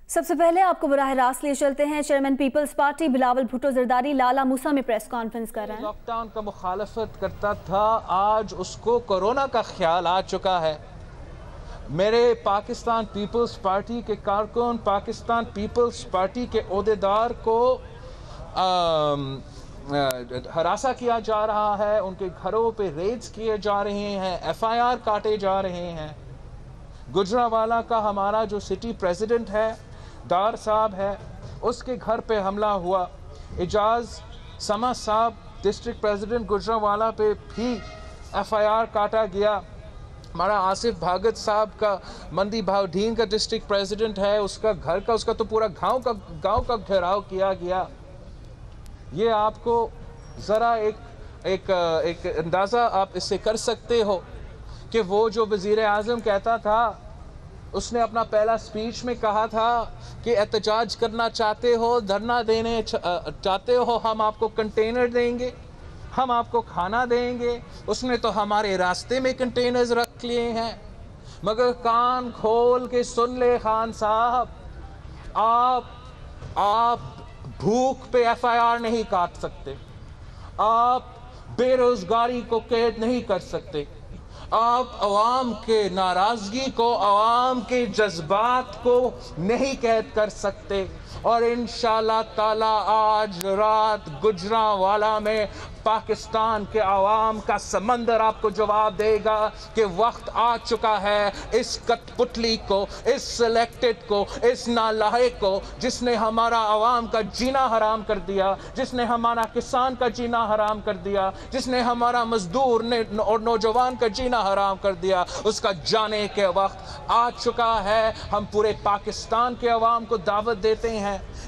सबसे पहले आपको बराह रास्त ले चलते हैं। Chairman Peoples Party Bilawal Bhutto Zardari Lala Musa में प्रेस कॉन्फ्रेंस कर रहे हैं। लॉकडाउन का मुखालफत करता था, आज उसको कोरोना का ख्याल आ चुका है। मेरे पाकिस्तान पीपल्स पार्टी के कारकुन, पाकिस्तान पीपल्स पार्टी के ओहदेदार को हरासा किया जा रहा है, उनके घरों पे रेड्स किए जा रहे हैं, FIR काटे जा रहे हैं। गुजरांवाला का हमारा जो सिटी प्रेसिडेंट है, दार साहब है, उसके घर पे हमला हुआ। एजाज समा साहब डिस्ट्रिक्ट प्रेसिडेंट गुजरांवाला पे भी FIR काटा गया। हमारा आसिफ भागत साहब का मंदी भावडीन का डिस्ट्रिक्ट प्रेसिडेंट है, उसका घर का, उसका तो पूरा गांव का घेराव किया गया। ये आपको ज़रा एक अंदाज़ा आप इससे कर सकते हो कि वो जो वज़ीर आज़म कहता था, उसने अपना पहला स्पीच में कहा था कि एहतजाज करना चाहते हो, धरना देने चाहते हो, हम आपको कंटेनर देंगे, हम आपको खाना देंगे। उसने तो हमारे रास्ते में कंटेनर्स रख लिए हैं। मगर कान खोल के सुन ले खान साहब, आप भूख पे FIR नहीं काट सकते, आप बेरोजगारी को कैद नहीं कर सकते, आप अवाम के नाराज़गी को, अवाम के जज्बात को नहीं कैद कर सकते। और इंशाअल्लाह ताला आज रात गुजरांवाला में पाकिस्तान के अवाम का समंदर आपको जवाब देगा कि वक्त आ चुका है इस कठपुतली को, इस सिलेक्टेड को, इस नालायक को, जिसने हमारा अवाम का जीना हराम कर दिया, जिसने हमारा किसान का जीना हराम कर दिया, जिसने हमारा मजदूर और नौजवान का जीना हराम कर दिया, उसका जाने के वक्त आ चुका है। हम पूरे पाकिस्तान के अवाम को दावत देते हैं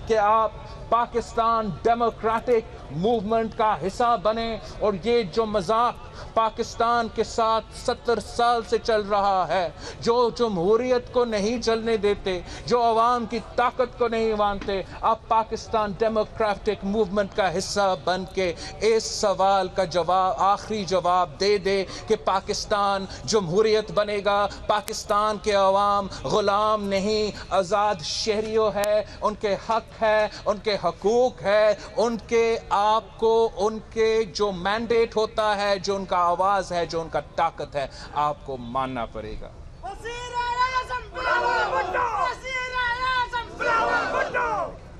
कि आप पाकिस्तान डेमोक्रेटिक मूवमेंट का हिस्सा बने। और ये जो मजाक पाकिस्तान के साथ 70 साल से चल रहा है, जो जमहूरियत को नहीं चलने देते, जो अवाम की ताकत को नहीं मानते, आप पाकिस्तान डेमोक्रेटिक मूवमेंट का हिस्सा बन के इस सवाल का जवाब, आखिरी जवाब दे दे कि पाकिस्तान जमहूरियत बनेगा, पाकिस्तान के अवाम गुलाम नहीं, आज़ाद शहरियों है, उनके हक है, उनके हकूक है, उनके आपको उनके जो मैंडेट होता है, जो उनका आवाज है, जो उनका ताकत है, आपको मानना पड़ेगा।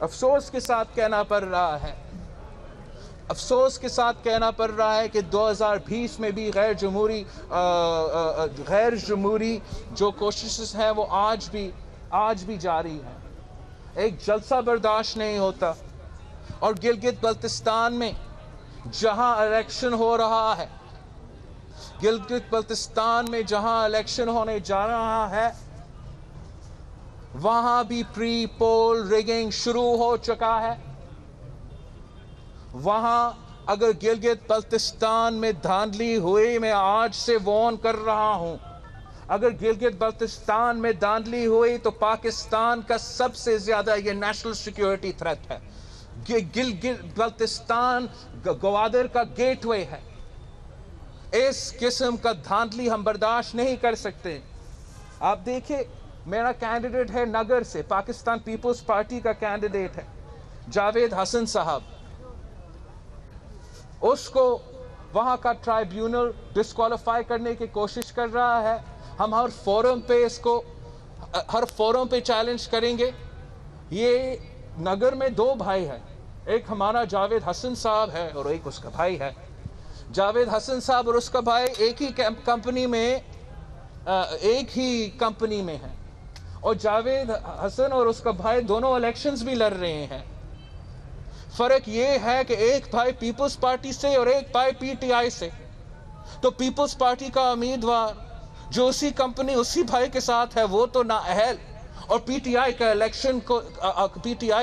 अफसोस के साथ कहना पड़ रहा है, अफसोस के साथ कहना पड़ रहा है कि 2020 में भी गैर जमहूरी जो कोशिशें हैं वो आज भी जारी हैं। एक जलसा बर्दाश्त नहीं होता। और गिलगित बल्तिस्तान में जहां इलेक्शन हो रहा है, गिलगित बल्तिस्तान में जहां इलेक्शन होने जा रहा है, वहां भी प्री पोल रिगिंग शुरू हो चुका है। वहां अगर गिलगित बल्तिस्तान में धांधली हुई, मैं आज से वार्न कर रहा हूं, अगर गिलगित बल्तिस्तान में धांधली हुई तो पाकिस्तान का सबसे ज्यादा ये नेशनल सिक्योरिटी थ्रेट है। गिलगित बल्तिस्तान गवादर का गेटवे है। इस किस्म का धांधली हम बर्दाश्त नहीं कर सकते। आप देखिए, मेरा कैंडिडेट है नगर से, पाकिस्तान पीपल्स पार्टी का कैंडिडेट है जावेद हसन साहब। उसको वहां का ट्राइब्यूनल डिस्क्वालीफाई करने की कोशिश कर रहा है। हम हर फोरम पे चैलेंज करेंगे। ये नगर में 2 भाई हैं, एक हमारा जावेद हसन साहब है और एक उसका भाई है। जावेद हसन साहब और उसका भाई एक ही कंपनी में है। और जावेद हसन और उसका भाई दोनों इलेक्शंस भी लड़ रहे हैं। फर्क ये है कि एक भाई पीपल्स पार्टी से और एक भाई PTI से। तो पीपल्स पार्टी का उम्मीदवार जो उसी कंपनी, उसी भाई के साथ है, वो तो नाअहल, और PTI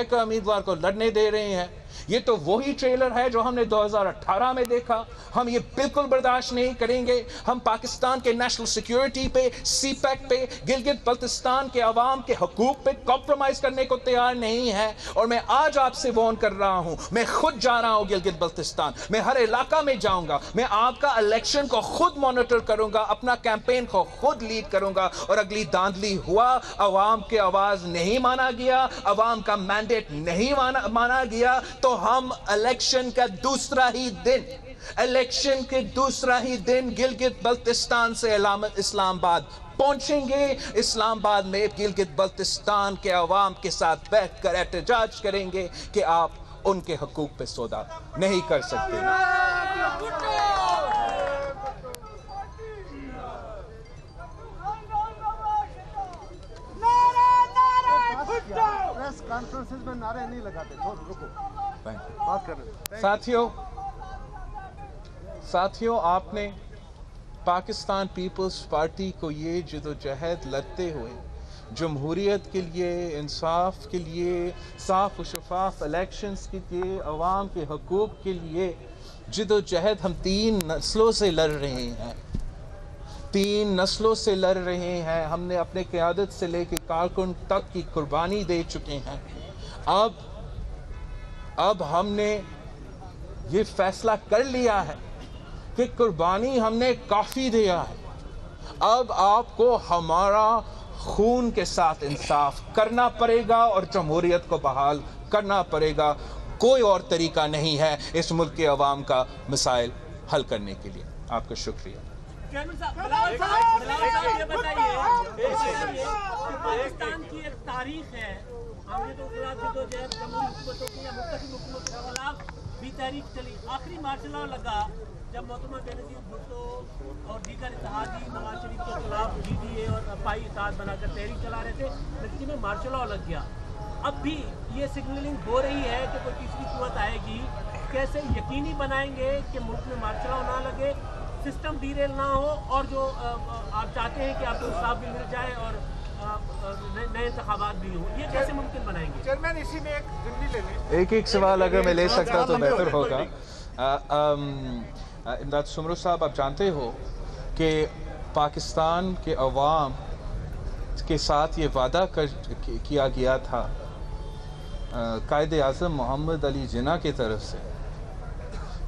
का उम्मीदवार को लड़ने दे रहे हैं। ये तो वही ट्रेलर है जो हमने 2018 में देखा। हम ये बिल्कुल बर्दाश्त नहीं करेंगे। हम पाकिस्तान के नेशनल सिक्योरिटी पे, सीपैक पे, गिलगित बल्तिस्तान के अवाम के हकूक पे कॉम्प्रोमाइज करने को तैयार नहीं है। और मैं आज आपसे वार्न कर रहा हूं, मैं खुद जा रहा हूं गिलगित बल्तिस्तान, मैं हर इलाका में जाऊंगा, मैं आपका इलेक्शन को खुद मॉनिटर करूंगा, अपना कैंपेन को खुद लीड करूंगा। और अगली धांधली हुआ, अवाम की आवाज नहीं माना गया, अवाम का मैंडेट नहीं माना गया, तो हम इलेक्शन के दूसरा ही दिन गिलगित बल्तिस्तान से इस्लामाबाद पहुंचेंगे। इस्लामाबाद में गिलगित बल्तिस्तान के अवाम के साथ बैठकर एहतजाज करेंगे कि आप उनके हकूक पे सौदा नहीं कर सकते। प्रेस कॉन्फ्रेंसेस में नारे नहीं लगाते। रुको, बात कर रहे। साथियों, आपने पाकिस्तान पीपल्स पार्टी को ये जदोजहद लड़ते हुए जमहूरियत के लिए, इंसाफ के लिए, साफ और शफाफ इलेक्शंस के लिए, अवाम के हकूक़ के लिए जदोजहद हम 3 नस्लों से लड़ रहे हैं। 3 नस्लों से लड़ रहे हैं। हमने अपने क़यादत से लेकर कारकुन तक की कुर्बानी दे चुके हैं। अब हमने ये फैसला कर लिया है कि कुर्बानी हमने काफ़ी दिया है। अब आपको हमारा खून के साथ इंसाफ करना पड़ेगा और जमहूरियत को बहाल करना पड़ेगा। कोई और तरीका नहीं है इस मुल्क के अवाम का मसाइल हल करने के लिए। आपका शुक्रिया। ये बताइए, पाकिस्तान की एक तारीख है, हमने तो जमहूरी हुकूमतों की या मुख्तलिफ हुकूमतों के खिलाफ भी तहरीक चली। आखिरी मार्शल लॉ लगा जब मोहतरमा बेनज़ीर भुट्टो और दीगर इत्तेहादी नवाज शरीफ के खिलाफ GDA और पाई इत्तेहाद बनाकर तहरीक चला रहे थे, नतीजे में मार्शल लॉ लग गया। अब भी ये सिग्नलिंग हो रही है कि कोई तीसरी कुव्वत आएगी। कैसे यकीनी बनाएंगे कि मुल्क में मार्शल लॉ ना लगे, सिस्टम डीरेल ना हो, और जो आप चाहते हैं कि आपको इंसाफ भी मिल जाए और नए इंतखाबात भी हो, ये कैसे मुमकिन बनाएंगे? चेयरमैन, इसी में एक जिम्मी ले लें। एक सवाल अगर मैं ले सकता तो बेहतर होगा। इमदाद सुमरू साहब, आप जानते हो कि पाकिस्तान के अवाम के साथ ये वादा किया गया था कायदे आज़म मोहम्मद अली जिन्ना की तरफ से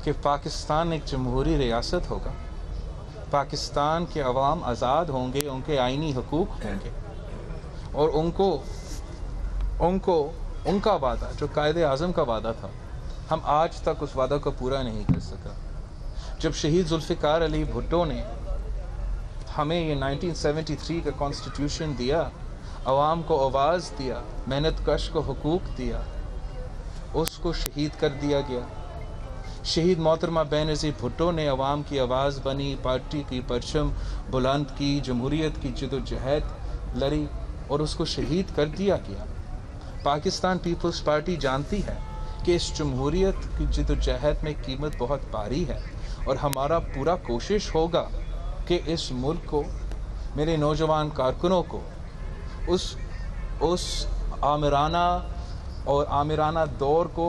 कि पाकिस्तान एक जमहूरी रियासत होगा, पाकिस्तान के अवाम आज़ाद होंगे, उनके आइनी हकूक़ होंगे, और उनका वादा जो कायदे आज़म का वादा था, हम आज तक उस वादा को पूरा नहीं कर सका। जब शहीद जुल्फ़िकार अली भुट्टो ने हमें ये 1973 का कॉन्स्टिट्यूशन दिया, अवाम को आवाज़ दिया, मेहनत कश को हुकूक दिया, उसको शहीद कर दिया गया। शहीद मोहतरमा बेनज़ीर भुट्टो ने अवाम की आवाज़ बनी, पार्टी की परचम बुलंद की, जमहूरियत की जदोजहद लड़ी और उसको शहीद कर दिया गया। पाकिस्तान पीपल्स पार्टी जानती है कि इस जमहूरियत की जदोजहद में कीमत बहुत भारी है, और हमारा पूरा कोशिश होगा कि इस मुल्क को, मेरे नौजवान कारकुनों को उस आमिराना दौर को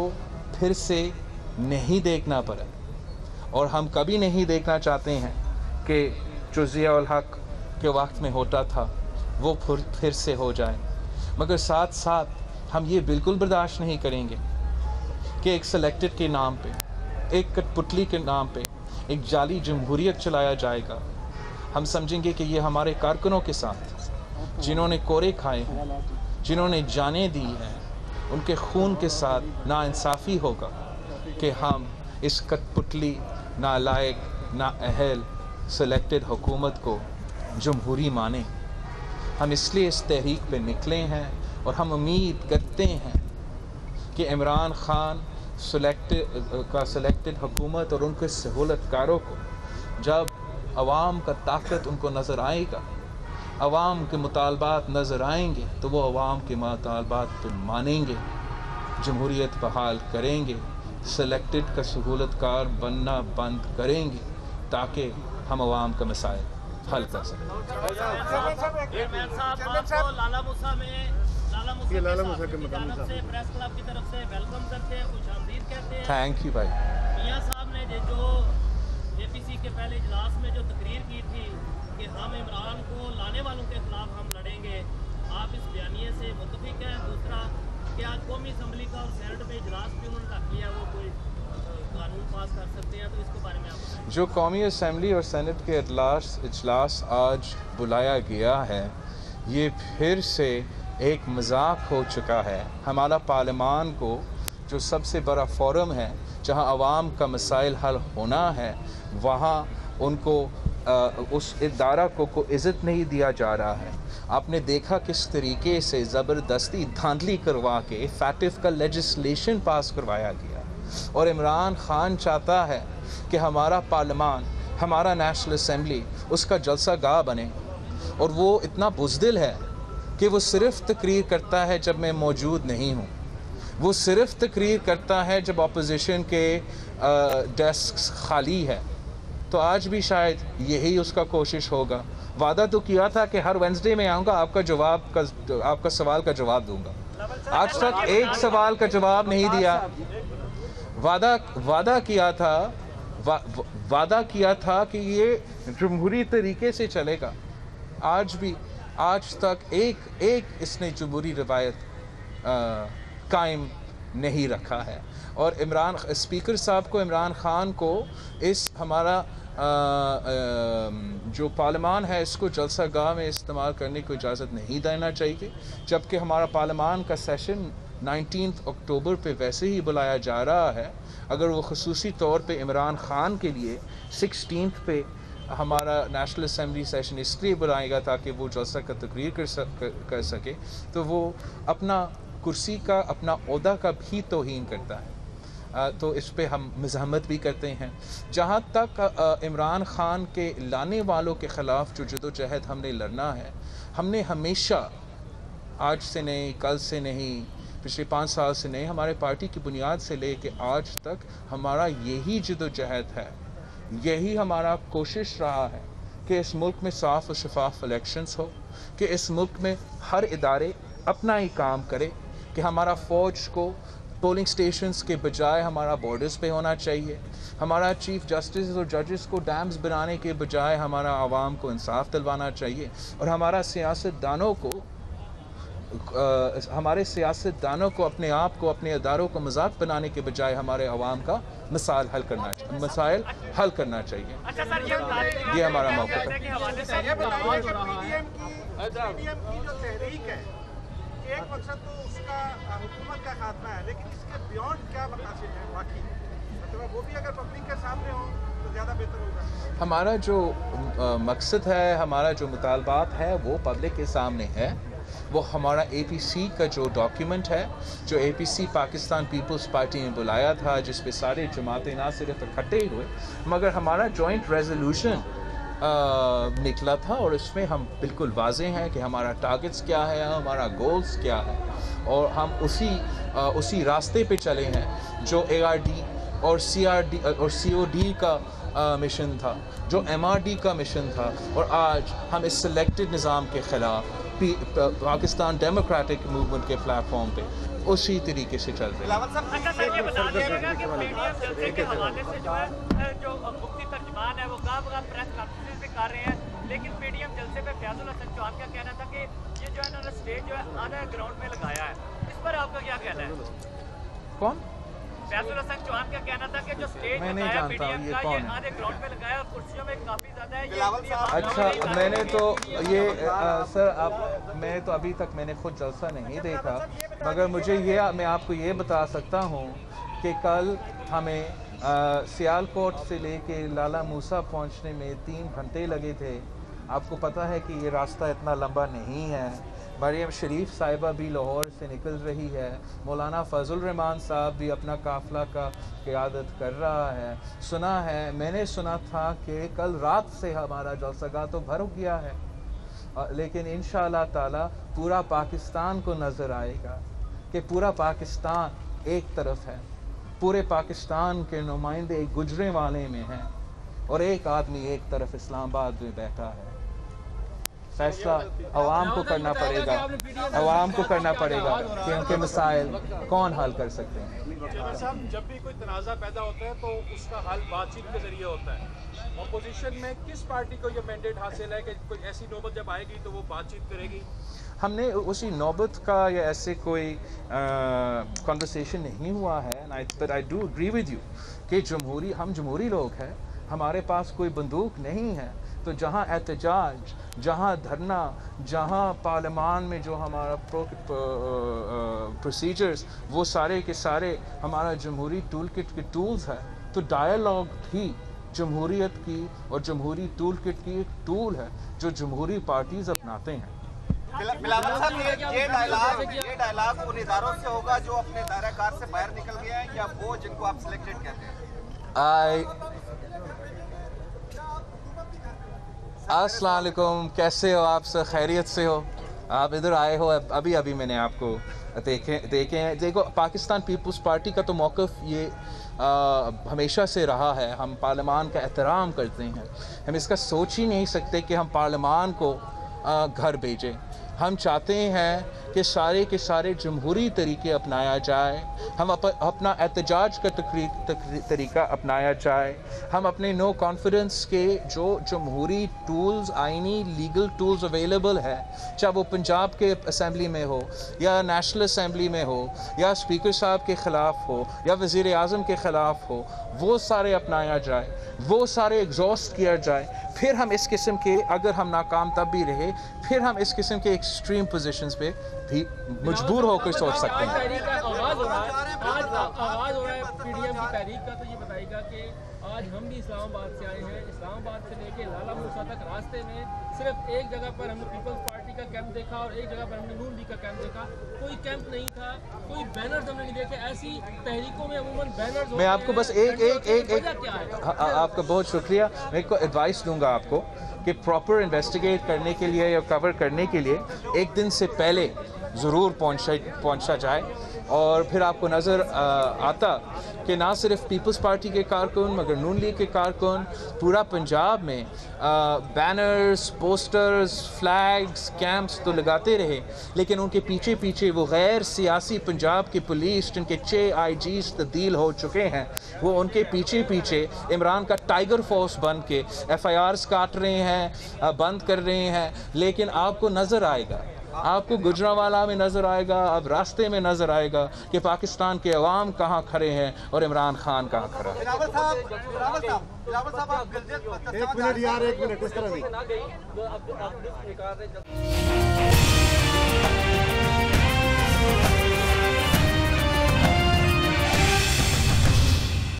फिर से नहीं देखना पड़ा। और हम कभी नहीं देखना चाहते हैं कि जो ज़िया उल हक के वक्त में होता था वो फिर से हो जाए। मगर साथ साथ हम ये बिल्कुल बर्दाश्त नहीं करेंगे कि एक सेलेक्टेड के नाम पे, एक कठपुतली के नाम पे एक जाली जमहूरियत चलाया जाएगा। हम समझेंगे कि ये हमारे कारकुनों के साथ, जिन्होंने कोरे खाए हैं, जिन्होंने जानें दी हैं, उनके खून के साथ नाइंसाफ़ी होगा कि हम इस कठपुतली, नालायक, नाअहल सेलेक्टेड हुकूमत को जमहूरी माने। हम इसलिए इस तहरीक पे निकले हैं और हम उम्मीद करते हैं कि इमरान खान सेलेक्टेड हुकूमत और उनके सहूलतकारों को जब अवाम का ताकत उनको नज़र आएगा, अवाम के मुतालबात नज़र आएंगे, तो वो अवाम के मुतालबात को मानेंगे, जमहूरियत बहाल करेंगे, सेलेक्टेड का सहूलतकार बनना बंद करेंगे, ताकि हम अवाम का मसाइल हल कर सकें। लाला मूसा में लाला मूसा की जानब से प्रेस क्लब की तरफ से वेलकम करते हैं, खुशामदीद कहते हैं। थैंक यू भाई। मियां साहब ने जो APC के पहले इजलास में जो तकरीर की थी कि हम इमरान को लाने वालों के खिलाफ हम लड़ेंगे, आप इस बयानिए से मुत्तफिक हैं? दूसरा, क्या कौमी असम्बली का और सेनेट में इजलास भी उन्होंने रख लिया, वो कोई कानून पास कर सकते हैं? तो इसके बारे में आप बताएं। जो कौमी असम्बली और सेनेट के इजलास आज बुलाया गया है, ये फिर से एक मजाक हो चुका है। हमारा पार्लियामान को जो सबसे बड़ा फोरम है जहां आवाम का मसाइल हल होना है, वहां उनको उस इदारा को इज़्ज़त नहीं दिया जा रहा है। आपने देखा किस तरीके से ज़बरदस्ती धांधली करवा के फैटिफ का लेजिस्लेशन पास करवाया गया, और इमरान खान चाहता है कि हमारा पार्लियामान, हमारा नेशनल असम्बली उसका जलसा गाह बने, और वो इतना बुज़दिल है कि वो सिर्फ़ तकरीर करता है जब मैं मौजूद नहीं हूँ। वो सिर्फ़ तकरीर करता है जब अपोजिशन के डेस्क खाली है। तो आज भी शायद यही उसका कोशिश होगा। वादा तो किया था कि हर वेंसडे में आऊँगा, आपका सवाल का जवाब दूँगा। आज तक एक सवाल का जवाब नहीं दिया। वादा किया था कि ये जमहूरी तरीके से चलेगा। आज तक एक इसने जमहूरी रवायत कायम नहीं रखा है। और स्पीकर साहब को, इमरान खान को इस हमारा जो पार्लियामान है इसको जलसा गाह में इस्तेमाल करने को इजाज़त नहीं देना चाहिए, जबकि हमारा पार्लियामान का सेशन 19 अक्टूबर पे वैसे ही बुलाया जा रहा है। अगर वो ख़ुसूसी तौर पे इमरान खान के लिए 16 पे हमारा नेशनल असम्बली सेशन इसलिए बुलाएगा ताकि वो जलसा का तकरीर कर सके, तो वो अपना कुर्सी का, अपना ओहदा का भी तौहीन करता है। तो इस पे हम मज़ाहमत भी करते हैं। जहाँ तक इमरान खान के लाने वालों के ख़िलाफ़ जो जदोजहद हमने लड़ना है, हमने हमेशा, आज से नहीं, कल से नहीं, पिछले 5 साल से नहीं, हमारे पार्टी की बुनियाद से ले के आज तक हमारा यही जदोजहद है, यही हमारा कोशिश रहा है कि इस मुल्क में साफ़ और शफाफ इलेक्शंस हो, कि इस मुल्क में हर इदारे अपना ही काम करे, कि हमारा फ़ौज को पोलिंग स्टेशंस के बजाय हमारा बॉर्डर्स पे होना चाहिए, हमारा चीफ जस्टिस और जजेस को डैम्स बनाने के बजाय हमारा आवाम को इंसाफ दिलवाना चाहिए, और हमारे सियासतदानों को अपने आप को, अपने इदारों को मजाक बनाने के बजाय हमारे आवाम का मसाइल हल करना चाहिए। ये हमारा मौका है। एक मकसद तो उसका हुकूमत का खात्मा है, लेकिन इसके बियॉन्ड क्या मकासद है बाकी, मतलब वो भी अगर पब्लिक के सामने हो तो ज़्यादा बेहतर होगा। हमारा जो मकसद है, हमारा जो मुतालबात है वो पब्लिक के सामने है। वो हमारा APC का जो डॉक्यूमेंट है, जो APC पाकिस्तान पीपल्स पार्टी ने बुलाया था, जिस पे सारे जमातें ना सिर्फ इकट्ठे हुए मगर हमारा जॉइंट रेजोल्यूशन निकला था, और इसमें हम बिल्कुल वाज़े हैं कि हमारा टारगेट्स क्या है, हमारा गोल्स क्या है, और हम उसी रास्ते पे चले हैं जो ARD और CRD और COD का मिशन था, जो MRD का मिशन था, और आज हम इस सिलेक्टेड निज़ाम के ख़िलाफ़ पाकिस्तान डेमोक्रेटिक मूवमेंट के प्लेटफॉर्म पे उसी तरीके से चल रहे हैं। अच्छा सर, ये बता दीजिएगा कि PDM जलसे के हवाले से जो है, जो मुफ्ती तर्जुमान है वो गाँव प्रेस कॉन्फ्रेंस भी कर रहे हैं, लेकिन PDM जलसे पे फैजुल हसन चौहान का कहना था कि ये जो है ना स्टेज जो है आधा ग्राउंड में लगाया है, इस पर आपका क्या कहना है? कौन? फैजुल हसन चौहान का कहना था कि जो स्टेज लगाया PDM का, ये आधे ग्राउंड में लगाया और कुर्सियों में काफ़ी ज़्यादा है। अच्छा, मैंने तो ये सर मैं तो अभी तक मैंने खुद जलसा नहीं देखा, मगर मैं आपको ये बता सकता हूँ कि कल हमें सियालकोट से लेके लाला मूसा पहुँचने में 3 घंटे लगे थे। आपको पता है कि ये रास्ता इतना लंबा नहीं है। मरियम शरीफ साहिबा भी लाहौर से निकल रही है, मौलाना फजल रहमान साहब भी अपना काफ़िला का क़यादत कर रहा है। मैंने सुना था कि कल रात से हमारा जलसागाह तो भर गया है, लेकिन इंशाअल्लाह ताला पूरा पाकिस्तान को नज़र आएगा कि पूरा पाकिस्तान एक तरफ है, पूरे पाकिस्तान के नुमाइंदे गुजरेवाले में हैं, और एक आदमी एक तरफ इस्लामाबाद में बैठा है। फैसला आवाम को करना पड़ेगा, आवाम को करना पड़ेगा कि उनके मसाइल कौन हल कर सकते हैं। साहब, जब भी कोई तनाज़ा पैदा होता है तो उसका हल बातचीत के जरिए होता है। अपोजिशन में किस पार्टी को ये मैंडेट हासिल है कि कोई ऐसी नौबत जब आएगी तो वो बातचीत करेगी? हमने उसी नौबत का या ऐसे कोई कॉन्वर्सेशन नहीं हुआ है। But I do agree with you कि हम जमहूरी लोग हैं, हमारे पास कोई बंदूक नहीं है। तो जहाँ एहतजाज, जहाँ धरना, जहाँ पार्लियामान में जो हमारा प्रोसीजर्स, वो सारे के सारे हमारा जमहूरी टूल किट के टूल्स है। तो डायलॉग भी जमहूरियत की और जमहूरी टूल किट की एक टूल है जो जमहूरी पार्टीज अपनाते हैं। बिलावल साहब, ये डायलॉग उन इदारों से होगा जो अपने दायरा कार से बाहर निकल गए हैं, या वो जिनको आप सिलेक्टेड कहते हैं? अस्सलाम वालेकुम, कैसे हो आप? सब खैरियत से हो? आप इधर आए हो? अभी मैंने आपको देखे हैं। देखो, पाकिस्तान पीपल्स पार्टी का तो मौक़िफ़ ये हमेशा से रहा है। हम पार्लियामान का एहतराम करते हैं। हम इसका सोच ही नहीं सकते कि हम पार्लियामान को घर भेजें। हम चाहते हैं कि सारे के सारे जमहूरी तरीके अपनाया जाए। हम अपना एहतजाज का तरीका अपनाया जाए। हम अपने नो कॉन्फिडेंस के जो जमहूरी टूल्स, आइनी लीगल टूल्स अवेलेबल है, चाहे वो पंजाब के असम्बली में हो या नेशनल असम्बली में हो या स्पीकर साहब के ख़िलाफ़ हो या वज़ीर आज़म के ख़िलाफ़ हो, वो सारे अपनाया जाए, वो सारे एग्जॉस्ट किया जाए। फिर हम इस किस्म के, अगर हम नाकाम तब भी रहे, फिर हम इस किस्म के एक्सट्रीम पोजीशंस पे भी मजबूर होकर सोच सकते हैं। आवाज़ हो रहा है पीडीएम की तहरीक का, तो ये बताइएगा कि आज हम भी इस्लामाबाद से आए हैं। इस्लामाबाद से लेके लाला मूसा तक रास्ते में सिर्फ एक जगह पर हमने पीपल्स पार्टी का कैंप देखा और एक जगह पर हमने नून लीग का कैंप देखा। कोई कैंप नहीं था, कोई बैनर्स हमने नहीं देखे। ऐसी तहरीकों में अमूमन बैनर्स। मैं आपको बस आपका बहुत शुक्रिया। मैं को एडवाइस दूंगा आपको कि प्रॉपर इन्वेस्टिगेट करने के लिए या कवर करने के लिए एक दिन से पहले ज़रूर पहुंचा जाए, और फिर आपको नज़र आता कि ना सिर्फ पीपल्स पार्टी के कारकुन मगर नून लीग के कारकुन पूरा पंजाब में बैनर्स, पोस्टर्स, फ्लैग्स, कैंप्स तो लगाते रहे, लेकिन उनके पीछे पीछे वो गैर सियासी पंजाब की पुलिस, जिनके 6 IGs तब्दील हो चुके हैं, वो उनके पीछे पीछे इमरान का टाइगर फोर्स बन के FIRs काट रहे हैं, बंद कर रहे हैं। लेकिन आपको नज़र आएगा, आपको गुजरांवाला में नज़र आएगा, अब रास्ते में नज़र आएगा कि पाकिस्तान के अवाम कहाँ खड़े हैं और इमरान खान कहाँ खड़ा है। एक मिनट इस तरह